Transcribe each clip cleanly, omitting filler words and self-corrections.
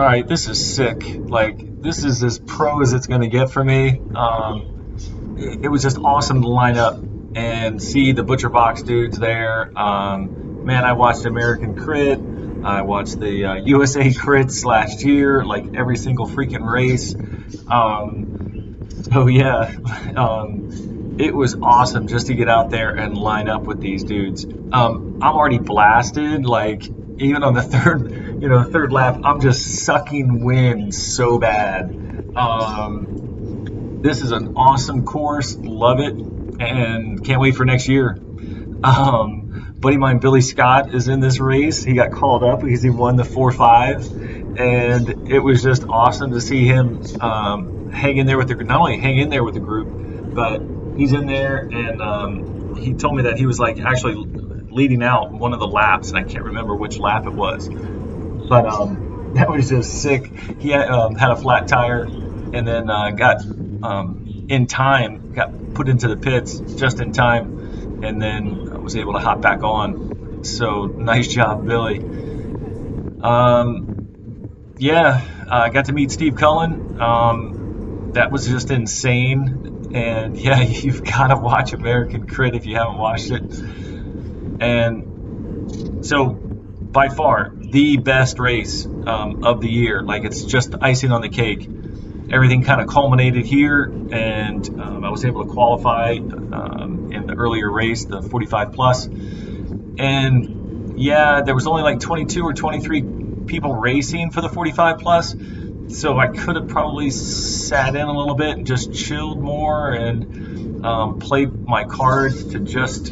right, this is sick. Like, this is as pro as it's going to get for me. It was just awesome to line up and see the Butcherbox dudes there. Man, I watched American Crit. I watched the USA Crits last year, like every single freaking race. So yeah, it was awesome just to get out there and line up with these dudes. I'm already blasted, like even on the third lap, I'm just sucking wind so bad. This is an awesome course, love it, and can't wait for next year. Buddy of mine, Billy Scott, is in this race. He got called up because he won the 4-5, and it was just awesome to see him hang in there with the not only hang in there with the group, but he's in there, and he told me that he was like actually leading out one of the laps, and I can't remember which lap it was, but that was just sick. He had a flat tire, and then got got put into the pits just in time, and then was able to hop back on. So nice job, Billy. Yeah, I got to meet Steve Cullen. That was just insane. And yeah, you've got to watch American Crit if you haven't watched it. And so, by far, the best race of the year. Like, it's just icing on the cake. Everything kind of culminated here, and I was able to qualify in the earlier race, the 45 plus. And yeah, there was only like 22 or 23 people racing for the 45 plus, so I could have probably sat in a little bit and just chilled more and played my cards to just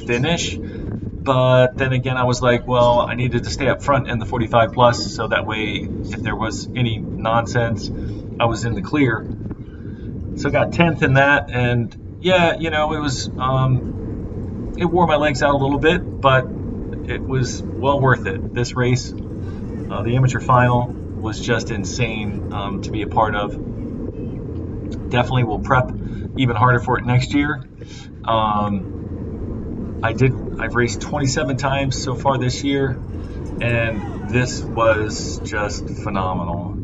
finish. But then again, I was like, well, I needed to stay up front in the 45 plus, so that way if there was any nonsense, I was in the clear. So got 10th in that, and yeah, it was it wore my legs out a little bit, but it was well worth it. This race, the amateur final, was just insane to be a part of. Definitely will prep even harder for it next year. I've raced 27 times so far this year, and this was just phenomenal.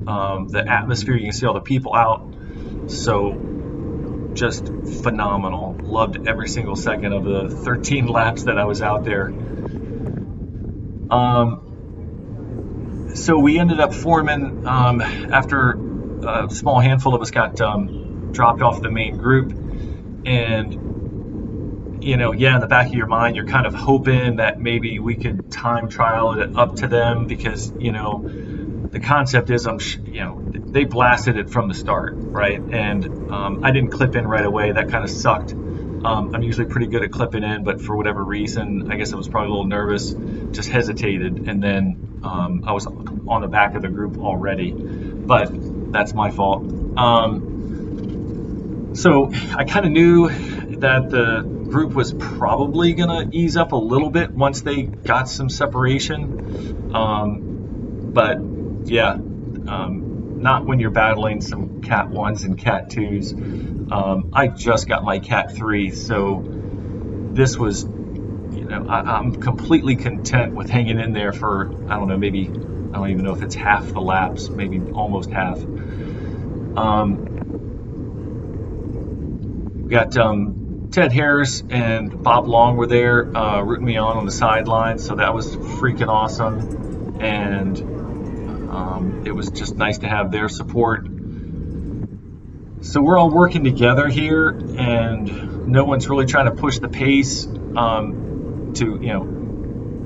The atmosphere, you can see all the people out, so just phenomenal. Loved every single second of the 13 laps that I was out there. So we ended up forming after a small handful of us got dropped off the main group, and in the back of your mind, you're kind of hoping that maybe we could time trial it up to them, because the concept is they blasted it from the start, right? And I didn't clip in right away. That kind of sucked. I'm usually pretty good at clipping in, but for whatever reason, I guess I was probably a little nervous, just hesitated, and then I was on the back of the group already, but that's my fault. So I kind of knew that the group was probably going to ease up a little bit once they got some separation. But yeah, not when you're battling some Cat 1s and Cat 2s. I just got my Cat 3, so this was, I'm completely content with hanging in there for, I don't know, maybe, I don't even know if it's half the laps, maybe almost half. We got Ted Harris and Bob Long were there rooting me on the sidelines, so that was freaking awesome, and it was just nice to have their support. So we're all working together here, and no one's really trying to push the pace to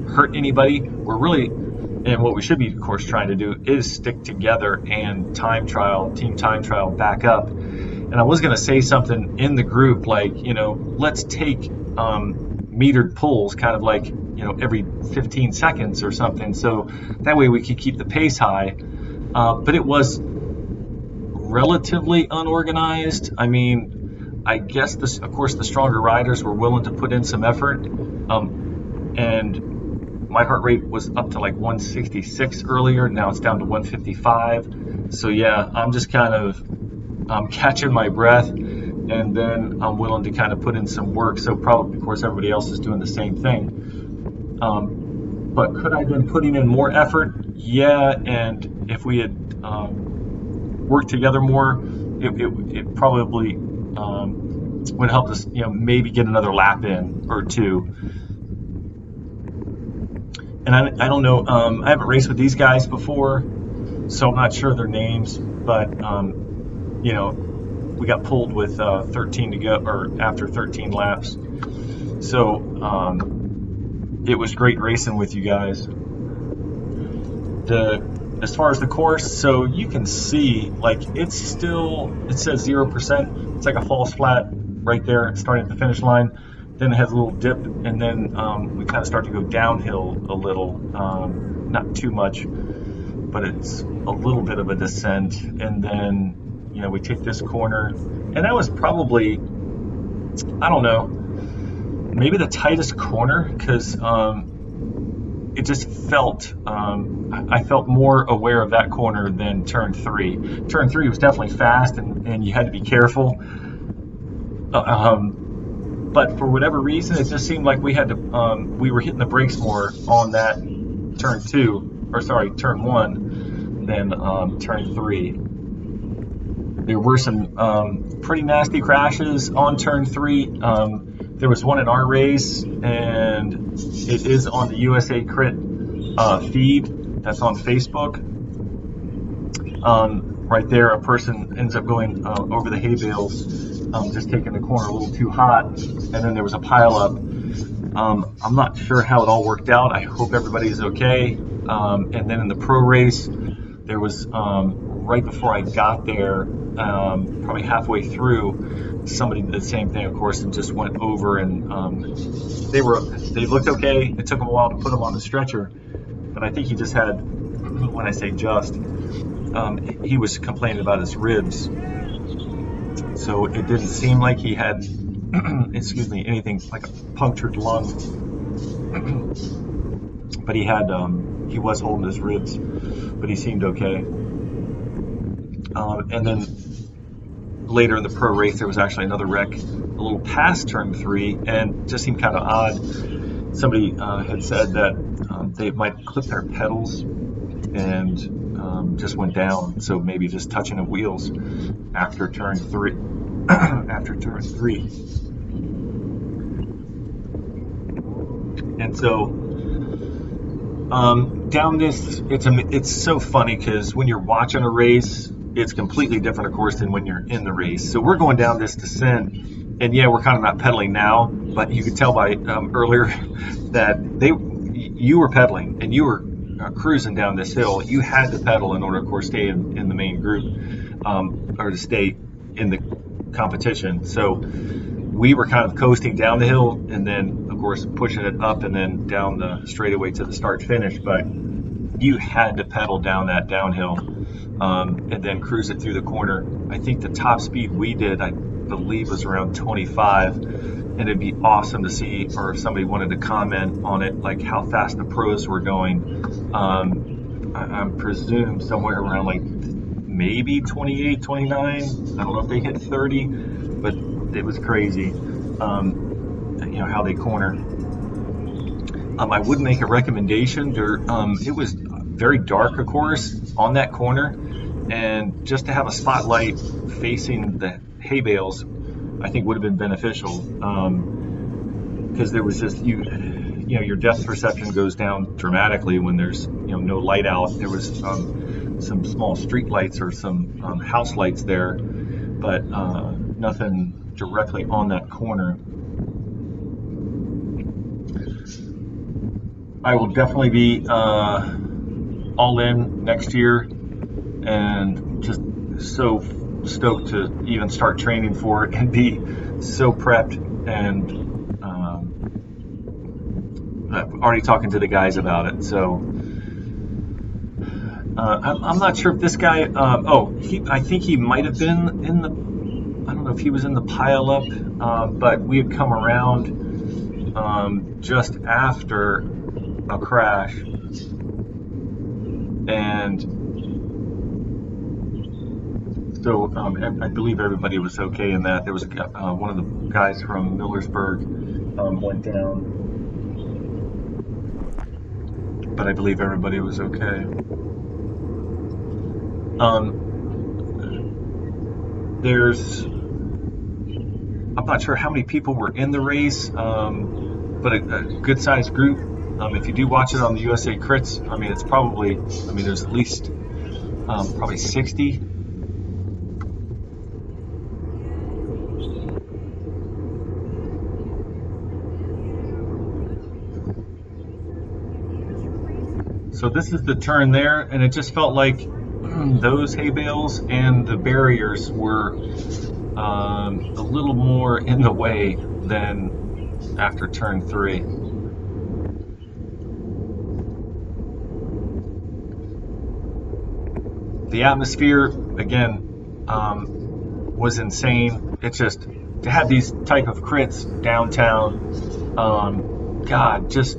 hurt anybody. We're really, and what we should be, of course, trying to do is stick together and team time trial back up. And I was going to say something in the group like, let's take metered pulls, kind of like, every 15 seconds or something. So that way we could keep the pace high. But it was relatively unorganized. I mean, I guess of course the stronger riders were willing to put in some effort. And my heart rate was up to like 166 earlier. Now it's down to 155. So yeah, I'm just kind of catching my breath, and then I'm willing to kind of put in some work. So probably, of course, everybody else is doing the same thing. but could I have been putting in more effort? Yeah, and if we had worked together more, it probably would help us, maybe get another lap in or two. And I don't know, I haven't raced with these guys before, so I'm not sure their names, but we got pulled with 13 to go, or after 13 laps. So it was great racing with you guys. As far as the course, so you can see, like, it says 0%. It's like a false flat right there, starting at the finish line. Then it has a little dip, and then we kind of start to go downhill a little, not too much, but it's a little bit of a descent. And then, we take this corner, and that was probably, I don't know, maybe the tightest corner, because it just felt, I felt more aware of that corner than turn 3. Turn 3 was definitely fast, and you had to be careful. But for whatever reason, it just seemed like we were hitting the brakes more on that turn 1 than turn 3. There were some pretty nasty crashes on turn 3. There was one in our race, and it is on the USA Crit feed that's on Facebook. Right there, a person ends up going over the hay bales, just taking the corner a little too hot, and then there was a pileup. I'm not sure how it all worked out. I hope everybody is okay. And then in the pro race, there was right before I got there, probably halfway through, somebody did the same thing, of course, and just went over, and they looked okay. It took them a while to put them on the stretcher, but I think he just had, when I say just, he was complaining about his ribs, so it didn't seem like he had anything like a punctured lung, but he was holding his ribs, but he seemed okay. And then later in the pro race, there was actually another wreck a little past turn 3, and just seemed kind of odd. Somebody had said that they might clip their pedals and just went down, so maybe just touching the wheels after turn 3. And so down this, it's so funny, because when you're watching a race, it's completely different, of course, than when you're in the race. So we're going down this descent, and yeah, we're kind of not pedaling now, but you could tell by earlier that you were pedaling, and you were cruising down this hill. You had to pedal in order, of course, stay in the main group, or to stay in the competition. So we were kind of coasting down the hill, and then, of course, pushing it up and then down the straightaway to the start finish. But you had to pedal down that downhill, and then cruise it through the corner. I think the top speed we did, I believe, was around 25, and it'd be awesome to see, or if somebody wanted to comment on it, like how fast the pros were going. I presume somewhere around like maybe 28, 29. I don't know if they hit 30, but it was crazy, how they corner. I would make a recommendation. It was very dark, of course, on that corner, and just to have a spotlight facing the hay bales, I think would have been beneficial, because there was just your depth perception goes down dramatically when there's no light out. There was some small street lights or some house lights there, but nothing directly on that corner. I will definitely be all in next year, and just so stoked to even start training for it and be so prepped. And I'm already talking to the guys about it. So I'm not sure if this guy. I think he might have been in the. I don't know if he was in the pileup, but we had come around just after a crash, and so I believe everybody was okay in that. There was one of the guys from Millersburg went down. but I believe everybody was okay. Um, I'm not sure how many people were in the race, but a good sized group. If you do watch it on the USA Crits, I mean, it's probably, I mean, there's at least probably 60. So this is the turn there, and it just felt like those hay bales and the barriers were a little more in the way than after turn 3. The atmosphere, again, was insane. It's just to have these type of crits downtown. God, just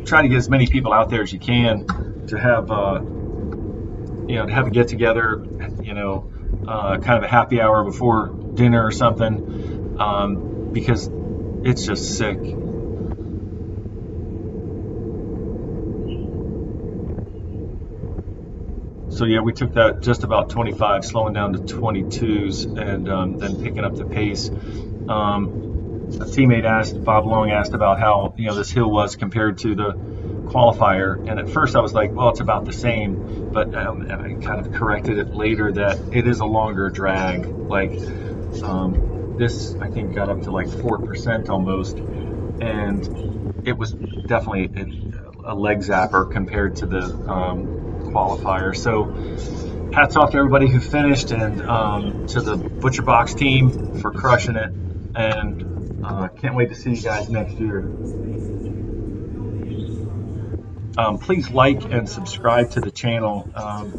try to get as many people out there as you can to have, to have a get together. Kind of a happy hour before dinner or something, because it's just sick. So yeah, we took that just about 25, slowing down to 22s, and then picking up the pace. A teammate asked, Bob Long asked about how this hill was compared to the qualifier, and at first I was like, well, it's about the same, but and I kind of corrected it later that it is a longer drag. Like this, I think got up to like 4% almost, and it was definitely a leg zapper compared to the qualifier. So hats off to everybody who finished, and to the Butcherbox team for crushing it. And can't wait to see you guys next year. Please like and subscribe to the channel. And